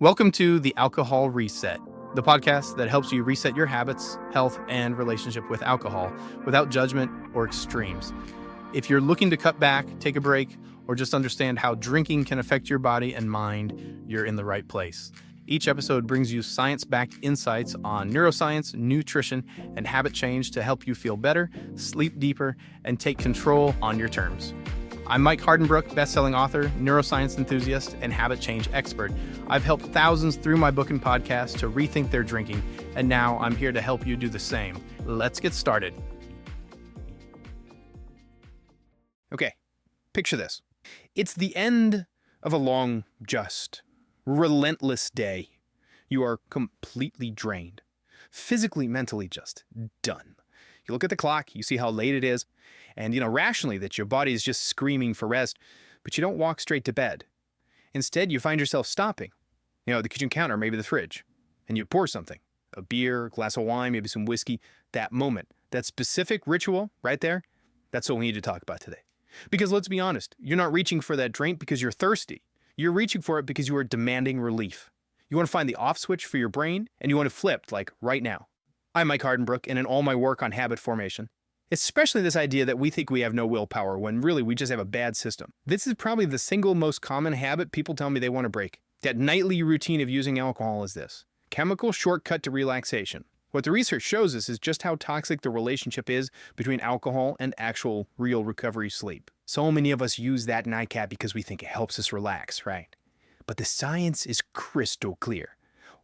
Welcome to the Alcohol Reset, the podcast that helps you reset your habits, health, and relationship with alcohol without judgment or extremes. If you're looking to cut back, take a break, or just understand how drinking can affect your body and mind, you're in the right place. Each episode brings you science-backed insights on neuroscience, nutrition, and habit change to help you feel better, sleep deeper, and take control on your terms. I'm Mike Hardenbrook, best-selling author, neuroscience enthusiast, and habit change expert. I've helped thousands through my book and podcast to rethink their drinking, and now I'm here to help you do the same. Let's get started. Okay, picture this. It's the end of a long, just, relentless day. You are completely drained, physically, mentally just done. You look at the clock, you see how late it is, and you know rationally that your body is just screaming for rest, but you don't walk straight to bed. Instead, you find yourself stopping, the kitchen counter, maybe the fridge, and you pour something, a beer, a glass of wine, maybe some whiskey. That moment, that specific ritual right there, that's what we need to talk about today. Because let's be honest, you're not reaching for that drink because you're thirsty. You're reaching for it because you are demanding relief. You want to find the off switch for your brain, and you want to flip, like right now. I'm Mike Hardenbrook, and in all my work on habit formation, especially this idea that we think we have no willpower when really we just have a bad system. This is probably the single most common habit people tell me they want to break. That nightly routine of using alcohol is this: chemical shortcut to relaxation. What the research shows us is just how toxic the relationship is between alcohol and actual real recovery sleep. So many of us use that nightcap because we think it helps us relax, right? But the science is crystal clear.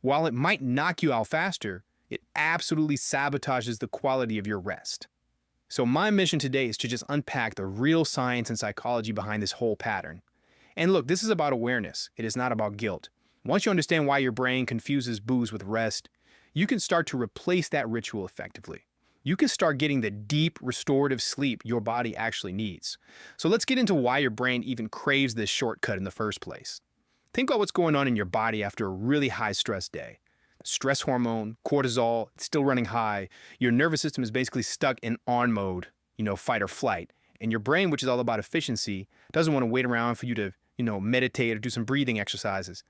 While it might knock you out faster, it absolutely sabotages the quality of your rest. So my mission today is to just unpack the real science and psychology behind this whole pattern. And look, this is about awareness. It is not about guilt. Once you understand why your brain confuses booze with rest, you can start to replace that ritual effectively. You can start getting the deep, restorative sleep your body actually needs. So let's get into why your brain even craves this shortcut in the first place. Think about what's going on in your body after a really high-stress day. Stress hormone, cortisol, it's still running high. Your nervous system is basically stuck in on mode, fight or flight. And your brain, which is all about efficiency, doesn't want to wait around for you to, meditate or do some breathing exercises.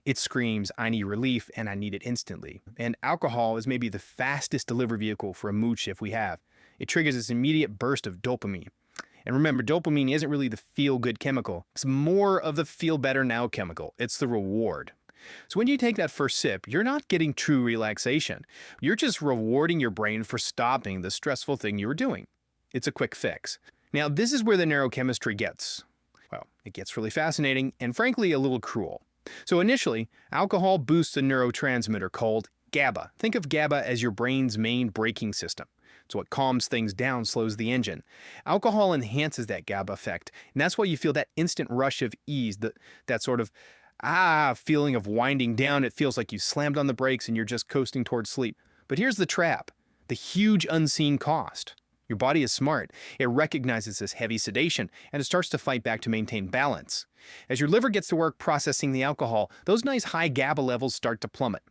It screams, I need relief, and I need it instantly. And alcohol is maybe the fastest delivery vehicle for a mood shift we have. It triggers this immediate burst of dopamine. And remember, dopamine isn't really the feel-good chemical. It's more of the feel-better-now chemical. It's the reward. So when you take that first sip, you're not getting true relaxation. You're just rewarding your brain for stopping the stressful thing you were doing. It's a quick fix. Now, this is where the neurochemistry gets really fascinating and frankly a little cruel. So initially, alcohol boosts a neurotransmitter called GABA. Think of GABA as your brain's main braking system. It's what calms things down, slows the engine. Alcohol enhances that GABA effect, and that's why you feel that instant rush of ease, that sort of feeling of winding down. It feels like you slammed on the brakes and you're just coasting towards sleep. But here's the trap, the huge unseen cost. Your body is smart. It recognizes this heavy sedation and it starts to fight back to maintain balance. As your liver gets to work processing the alcohol, those nice high GABA levels start to plummet.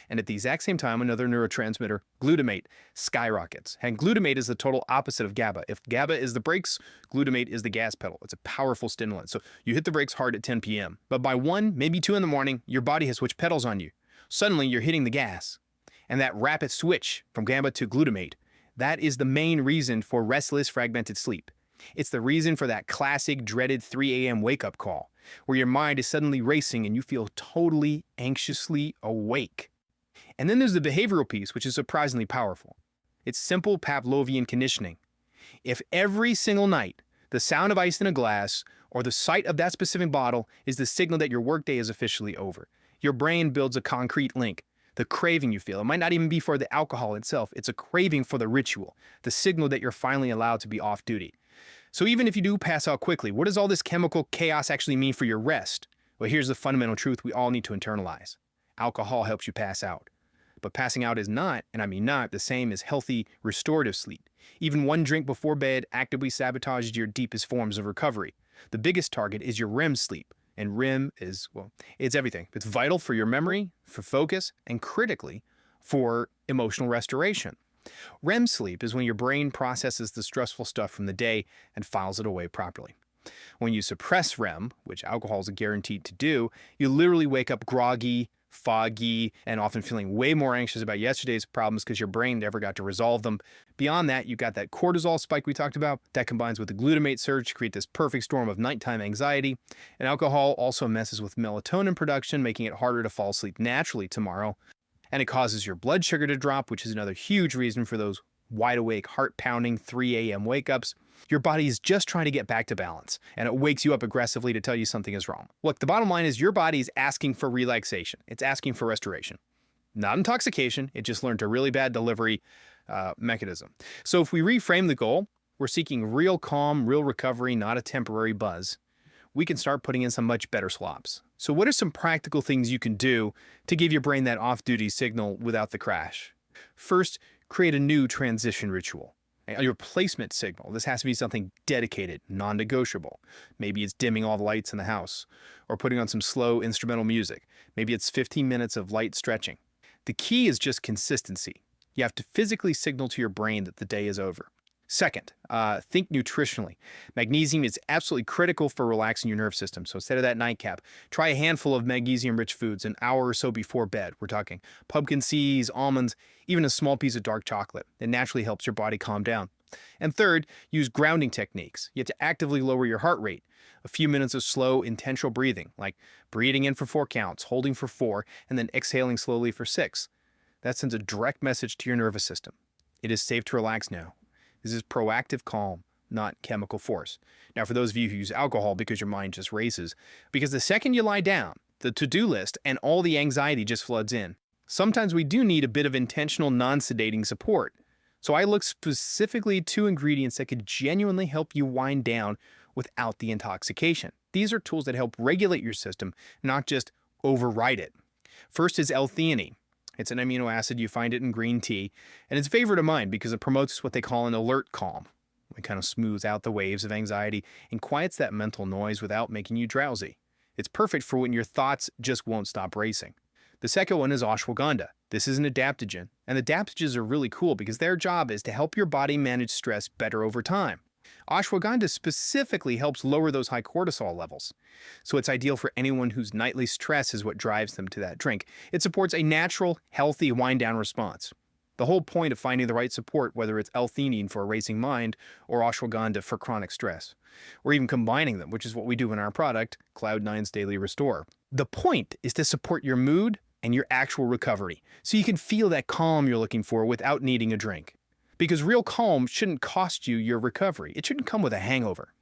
And at the exact same time, another neurotransmitter, glutamate, skyrockets. And glutamate is the total opposite of GABA. If GABA is the brakes, glutamate is the gas pedal. It's a powerful stimulant. So you hit the brakes hard at 10 p.m. But by 1, maybe 2 in the morning, your body has switched pedals on you. Suddenly, you're hitting the gas. And that rapid switch from GABA to glutamate, that is the main reason for restless, fragmented sleep. It's the reason for that classic, dreaded 3 a.m. wake-up call, where your mind is suddenly racing and you feel totally anxiously awake. And then there's the behavioral piece, which is surprisingly powerful. It's simple Pavlovian conditioning. If every single night, the sound of ice in a glass or the sight of that specific bottle is the signal that your workday is officially over, your brain builds a concrete link. The craving you feel, it might not even be for the alcohol itself. It's a craving for the ritual, the signal that you're finally allowed to be off duty. So even if you do pass out quickly, what does all this chemical chaos actually mean for your rest? Well, here's the fundamental truth we all need to internalize. Alcohol helps you pass out. But passing out is not, and I mean not, the same as healthy, restorative sleep. Even one drink before bed actively sabotages your deepest forms of recovery. The biggest target is your REM sleep. And REM is, it's everything. It's vital for your memory, for focus, and critically, for emotional restoration. REM sleep is when your brain processes the stressful stuff from the day and files it away properly. When you suppress REM, which alcohol is guaranteed to do, you literally wake up groggy, foggy, and often feeling way more anxious about yesterday's problems because your brain never got to resolve them. Beyond that, you got that cortisol spike we talked about. That combines with the glutamate surge to create this perfect storm of nighttime anxiety. And alcohol also messes with melatonin production, making it harder to fall asleep naturally tomorrow. And it causes your blood sugar to drop, which is another huge reason for those wide-awake, heart-pounding 3 a.m. wake-ups. Your body is just trying to get back to balance, and it wakes you up aggressively to tell you something is wrong. Look, the bottom line is your body is asking for relaxation. It's asking for restoration. Not intoxication. It just learned a really bad delivery mechanism. So if we reframe the goal, we're seeking real calm, real recovery, not a temporary buzz. We can start putting in some much better swaps. So what are some practical things you can do to give your brain that off-duty signal without the crash? First, create a new transition ritual. A replacement signal. This has to be something dedicated, non-negotiable. Maybe it's dimming all the lights in the house, or putting on some slow instrumental music. Maybe it's 15 minutes of light stretching. The key is just consistency. You have to physically signal to your brain that the day is over. Second, think nutritionally. Magnesium is absolutely critical for relaxing your nerve system. So instead of that nightcap, try a handful of magnesium-rich foods an hour or so before bed. We're talking pumpkin seeds, almonds, even a small piece of dark chocolate. It naturally helps your body calm down. And third, use grounding techniques. You have to actively lower your heart rate. A few minutes of slow, intentional breathing, like breathing in for 4 counts, holding for 4, and then exhaling slowly for 6. That sends a direct message to your nervous system. It is safe to relax now. This is proactive calm, not chemical force. Now, for those of you who use alcohol because your mind just races, because the second you lie down, the to-do list and all the anxiety just floods in. Sometimes we do need a bit of intentional non-sedating support. So I look specifically at 2 ingredients that could genuinely help you wind down without the intoxication. These are tools that help regulate your system, not just override it. First is L-theanine. It's an amino acid. You find it in green tea, and it's a favorite of mine because it promotes what they call an alert calm. It kind of smooths out the waves of anxiety and quiets that mental noise without making you drowsy. It's perfect for when your thoughts just won't stop racing. The second one is Ashwagandha. This is an adaptogen, and adaptogens are really cool because their job is to help your body manage stress better over time. Ashwagandha specifically helps lower those high cortisol levels. So it's ideal for anyone whose nightly stress is what drives them to that drink. It supports a natural, healthy wind-down response. The whole point of finding the right support, whether it's L-theanine for a racing mind or Ashwagandha for chronic stress, or even combining them, which is what we do in our product, Cloud9's Daily Restore. The point is to support your mood and your actual recovery, so you can feel that calm you're looking for without needing a drink. Because real calm shouldn't cost you your recovery. It shouldn't come with a hangover.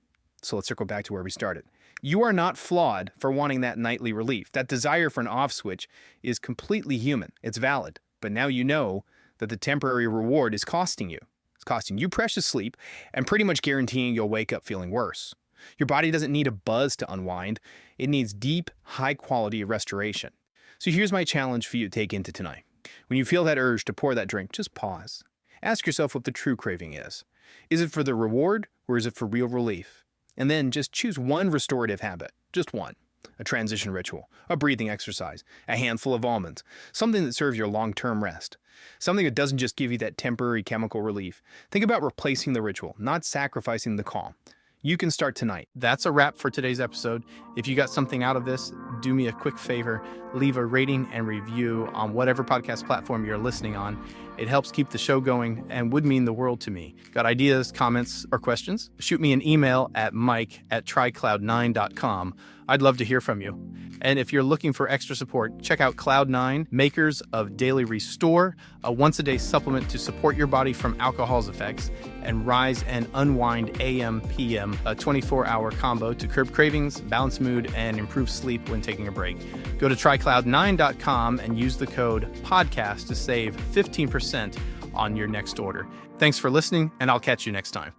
So let's circle back to where we started. You are not flawed for wanting that nightly relief. That desire for an off switch is completely human. It's valid. But now you know that the temporary reward is costing you. It's costing you precious sleep and pretty much guaranteeing you'll wake up feeling worse. Your body doesn't need a buzz to unwind. It needs deep, high-quality restoration. So here's my challenge for you to take into tonight. When you feel that urge to pour that drink, just pause. Ask yourself what the true craving is. Is it for the reward or is it for real relief? And then just choose one restorative habit, just one. A transition ritual, a breathing exercise, a handful of almonds, something that serves your long-term rest. Something that doesn't just give you that temporary chemical relief. Think about replacing the ritual, not sacrificing the calm. You can start tonight. That's a wrap for today's episode. If you got something out of this, do me a quick favor. Leave a rating and review on whatever podcast platform you're listening on. It helps keep the show going and would mean the world to me. Got ideas, comments, or questions? Shoot me an email at mike@trycloud9.com. I'd love to hear from you. And if you're looking for extra support, check out Cloud9, makers of Daily Restore, a once-a-day supplement to support your body from alcohol's effects, and Rise and Unwind AM/PM, a 24-hour combo to curb cravings, balance mood, and improve sleep when taking a break. Go to trycloud9.com and use the code PODCAST to save 15% on your next order. Thanks for listening, and I'll catch you next time.